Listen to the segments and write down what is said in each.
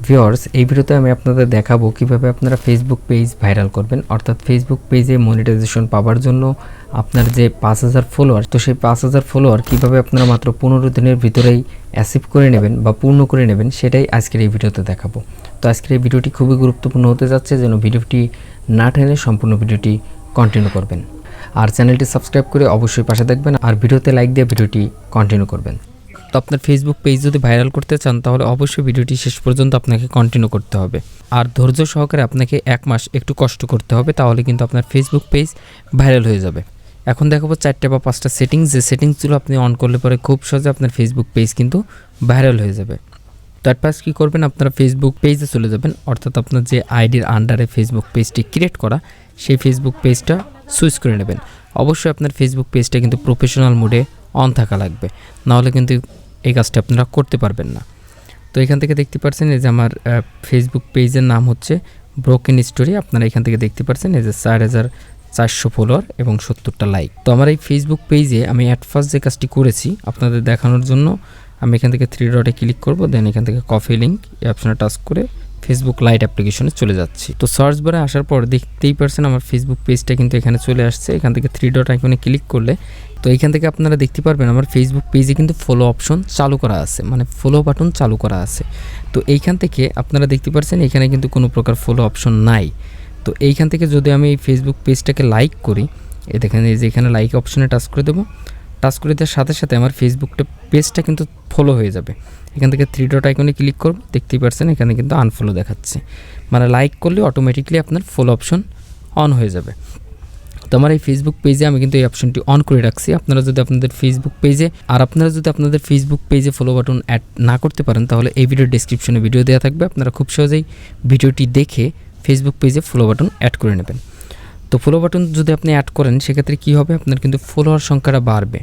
Viewers, এই ভিডিওতে আমি আপনাদের দেখাবো কিভাবে আপনারা ফেসবুক পেজ ভাইরাল করবেন। অর্থাৎ ফেসবুক পেজে মনিটাইজেশন পাওয়ার জন্য আপনার যে 5000 ফলোয়ার, তো সেই 5000 ফলোয়ার কিভাবে আপনারা মাত্র 15 দিনের ভিতরেই অ্যাচিভ করে নেবেন বা পূর্ণ করে নেবেন, সেটাই আজকের এই ভিডিওতে দেখাবো। তো আজকের এই ভিডিওটি খুবই গুরুত্বপূর্ণ হতে যাচ্ছে, যেন ভিডিওটি না টেনে সম্পূর্ণ ভিডিওটি কন্টিনিউ করবেন। আর চ্যানেলটি সাবস্ক্রাইব করে অবশ্যই পাশে থাকবেন, আর ভিডিওতে লাইক দিয়ে ভিডিওটি কন্টিনিউ করবেন। তো আপনার ফেসবুক পেজ যদি ভাইরাল করতে চান, তাহলে অবশ্যই ভিডিওটি শেষ পর্যন্ত আপনাকে কন্টিনিউ করতে হবে। আর ধৈর্য সহকারে আপনাকে 1 মাস একটু কষ্ট করতে হবে, তাহলে কিন্তু আপনার ফেসবুক পেজ ভাইরাল হয়ে যাবে। এখন দেখাবো 4টে বা 5টা সেটিংস, যে সেটিংসগুলো আপনি অন করলে পরে খুব সহজে আপনার ফেসবুক পেজ কিন্তু ভাইরাল হয়ে যাবে। তারপর কী করবেন, আপনারা ফেসবুক পেজে চলে যাবেন, অর্থাৎ আপনার যে আইডির আন্ডারে ফেসবুক পেজটি ক্রিয়েট করা, সেই ফেসবুক পেজটা সুইচ করে নেবেন। অবশ্যই আপনার ফেসবুক পেজটা কিন্তু প্রফেশনাল মোডে অন থাকা লাগবে, নাহলে কিন্তু এই কাজটা আপনারা করতে পারবেন না। তো এখান থেকে দেখতে পাচ্ছেন এই যে আমার ফেসবুক পেজের নাম হচ্ছে ব্রোকেন স্টোরি। আপনারা এখান থেকে দেখতে পাচ্ছেন এই যে 4400 ফলোয়ার এবং 70টা লাইক। তো আমার এই ফেসবুক পেজে আমি অ্যাট ফার্স্ট যে কাজটি করেছি আপনাদের দেখানোর জন্য, আমি এখান থেকে 3 ডটে ক্লিক করব, দেন এখান থেকে কপি লিঙ্ক এই অপশনে টাচ করে ফেসবুক লাইট অ্যাপ্লিকেশনে চলে যাচ্ছি। তো সার্চ বারে আসার পর দেখতেই পারছেন আমার ফেসবুক পেজটা কিন্তু এখানে চলে আসছে। এখান থেকে 3 ডট আইকনে ক্লিক করলে, তো এখান থেকে আপনারা দেখতে পারবেন আমার ফেসবুক পেজে কিন্তু ফলো অপশন চালু করা আছে, মানে ফলো বাটন চালু করা আছে। তো এইখান থেকে আপনারা দেখতে পাচ্ছেন এখানে কিন্তু কোনো প্রকার ফলো অপশন নাই। তো এইখান থেকে যদি আমি এই ফেসবুক পেজটাকে লাইক করি, এই দেখেন এই যে এখানে লাইক অপশনে টাচ করে দেবো। টাচ করে দেওয়ার সাথে সাথে আমার ফেসবুকটা পেজটা কিন্তু ফলো হয়ে যাবে। এখান থেকে 3 ডট আইকনে ক্লিক করব, দেখতেই পাচ্ছেন এখানে কিন্তু আনফলো দেখাচ্ছে, মানে লাইক করলে অটোমেটিকলি আপনার ফলো অপশন অন হয়ে যাবে। তো আমার এই ফেসবুক পেজে আমি কিন্তু এই অপশনটি অন করে রাখছি। আপনারা যদি আপনাদের ফেসবুক পেজে ফলো বাটন অ্যাড না করতে পারেন, তাহলে এই ভিডিওর ডেসক্রিপশনে ভিডিও দেওয়া থাকবে, আপনারা খুব সহজেই ভিডিওটি দেখে ফেসবুক পেজে ফলো বাটন অ্যাড করে নেবেন। তো ফলো বাটন যদি আপনি অ্যাড করেন, সেক্ষেত্রে কী হবে, আপনার কিন্তু ফলোয়ার সংখ্যাটা বাড়বে।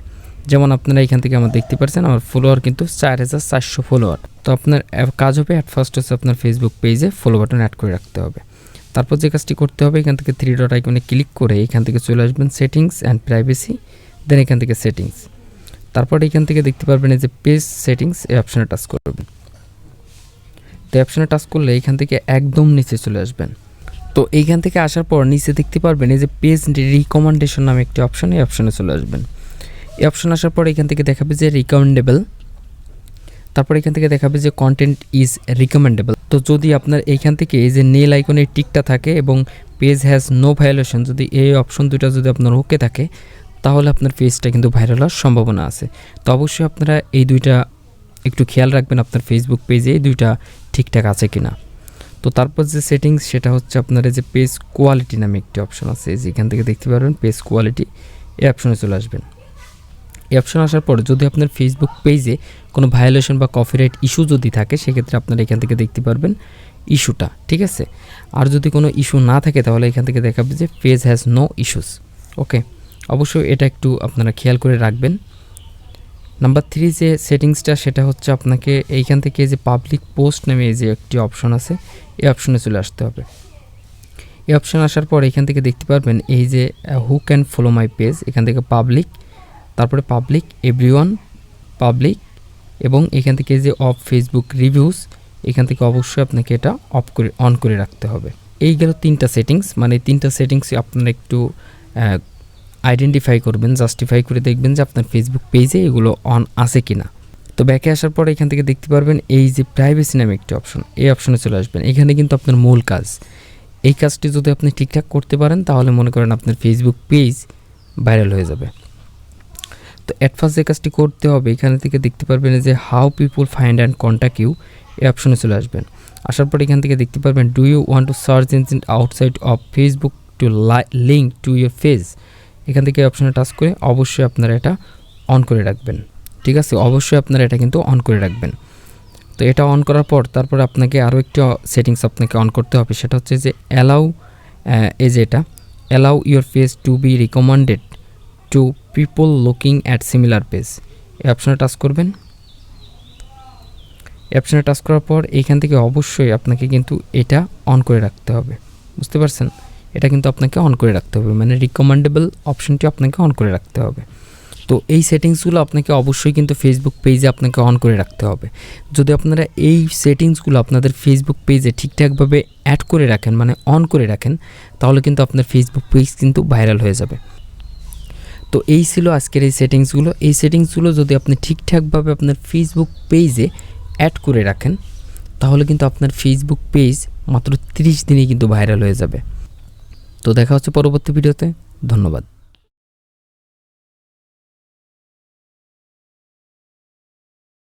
যেমন আপনারা এখান থেকে আমার দেখতে পাচ্ছেন আমার ফলোয়ার কিন্তু 4400 ফলোয়ার। তো আপনার কাজ হবে অ্যাট ফার্স্ট হচ্ছে আপনার ফেসবুক পেজে ফলো বাটন অ্যাড করে রাখতে হবে। তারপর যে কাজটি করতে হবে, এখান থেকে 3 ডট আইকনে ক্লিক করে এখান থেকে চলে আসবেন সেটিংস অ্যান্ড প্রাইভেসি, দেন এখান থেকে সেটিংস। তারপর এখান থেকে দেখতে পারবেন এই যে পেজ সেটিংস, এই অপশানে টাচ করবেন। তো অপশানে টাচ করলে এখান থেকে একদম নিচে চলে আসবেন। তো এইখান থেকে আসার পর নিচে দেখতে পারবেন এই যে পেজ রিকমেন্ডেশন নামে একটি অপশন, এই অপশানে চলে আসবেন। এই অপশন আসার পর এখান থেকে দেখাবে যে রিকমেন্ডেবল, তারপর এখান থেকে দেখাবে যে কন্টেন্ট ইজ রিকমেন্ডেবল। তো যদি আপনার এইখান থেকে এই যে নেল আইকনের টিকটা থাকে এবং পেজ হ্যাজ নো ভায়োলেশন, যদি এই অপশন দুটো যদি আপনার ওকে থাকে, তাহলে আপনার পেজটা কিন্তু ভাইরাল হওয়ার সম্ভাবনা আছে। তো অবশ্যই আপনারা এই দুইটা একটু খেয়াল রাখবেন আপনার ফেসবুক পেজে এই দুইটা ঠিকঠাক আছে কিনা। তো তারপর যে সেটিংস, সেটা হচ্ছে আপনার এই যে পেজ কোয়ালিটি নামে একটি অপশন আছে, যেখান থেকে দেখতে পারবেন পেজ কোয়ালিটি, এই অপশনে চলে আসবেন। এই অপশন আসার পর যদি আপনার ফেসবুক পেজে কোনো ভায়োলেশন বা কপিরাইট ইস্যু যদি থাকে, সেক্ষেত্রে আপনারা এখান থেকে দেখতে পারবেন ইস্যুটা, ঠিক আছে। আর যদি কোনো ইস্যু না থাকে, তাহলে এখান থেকে দেখাবে যে পেজ হ্যাজ নো ইস্যুস। ওকে, অবশ্যই এটা একটু আপনারা খেয়াল করে রাখবেন। নাম্বার 3 যে সেটিংসটা, সেটা হচ্ছে আপনাকে এইখান থেকে যে পাবলিক পোস্ট নামে যে একটি অপশন আছে, এই অপশনে চলে আসতে হবে। এই অপশন আসার পর এখান থেকে দেখতে পারবেন এই যে who can follow my page, এখান থেকে পাবলিক, তারপরে পাবলিক এভরিওয়ান, পাবলিক, এবং এখান থেকে যে অফ ফেসবুক রিভিউস, এখান থেকে অবশ্যই আপনাকে এটা অন করে রাখতে হবে। এই গেল 3টা সেটিংস, মানে 3টা সেটিংস আপনারা একটু আইডেন্টিফাই করবেন, জাস্টিফাই করে দেখবেন যে আপনার ফেসবুক পেজে এগুলো অন আছে কিনা। তো ব্যাকে আসার পর এখান থেকে দেখতে পারবেন এই যে প্রাইভেসি নামে একটি অপশন, এই অপশনে চলে আসবেন। এখানে কিন্তু আপনার মূল কাজ, এই কাজটি যদি আপনি ঠিকঠাক করতে পারেন, তাহলে মনে করেন আপনার ফেসবুক পেজ ভাইরাল হয়ে যাবে। তো অ্যাট ফার্স্ট যে কাজটি করতে হবে, এখানে থেকে দেখতে পারবেন যে how people find and contact you, এই অপশনে চলে আসবেন। আসার পর এখান থেকে দেখতে পারবেন do you want to search engine outside of Facebook to link to your page, এখান থেকে অপশনে টাচ করে অবশ্যই আপনারা এটা অন করে রাখবেন, ঠিক আছে। অবশ্যই আপনারা এটা কিন্তু অন করে রাখবেন। তো এটা অন করার পর তারপর আপনাকে আরও একটি সেটিংস আপনাকে অন করতে হবে, সেটা হচ্ছে যে অ্যালাউ, এই যে এটা allow your page to be recommended to people looking at similar page, এই অপশনে টাচ করবেন। এই অপশনে টাচ করার পর এইখান থেকে অবশ্যই আপনাকে কিন্তু এটা অন করে রাখতে হবে, বুঝতে পারছেন। এটা কিন্তু আপনাকে অন করে রাখতে হবে, মানে রিকমেন্ডেবল অপশনটি আপনাকে অন করে রাখতে হবে। তো এই সেটিংসগুলো আপনাকে অবশ্যই কিন্তু ফেসবুক পেজে আপনাকে অন করে রাখতে হবে। যদি আপনারা এই সেটিংসগুলো আপনাদের ফেসবুক পেজে ঠিকঠাকভাবে অ্যাড করে রাখেন, মানে অন করে রাখেন, তাহলে কিন্তু আপনার ফেসবুক পেজ কিন্তু ভাইরাল হয়ে যাবে। তো এই ছিল আজকের এই সেটিংসগুলো। এই সেটিংসগুলো যদি আপনি ঠিকঠাকভাবে আপনার ফেসবুক পেজে অ্যাড করে রাখেন, তাহলে কিন্তু আপনার ফেসবুক পেজ মাত্র 30 দিনেই কিন্তু ভাইরাল হয়ে যাবে। তো দেখা হচ্ছে পরবর্তী ভিডিওতে। ধন্যবাদ।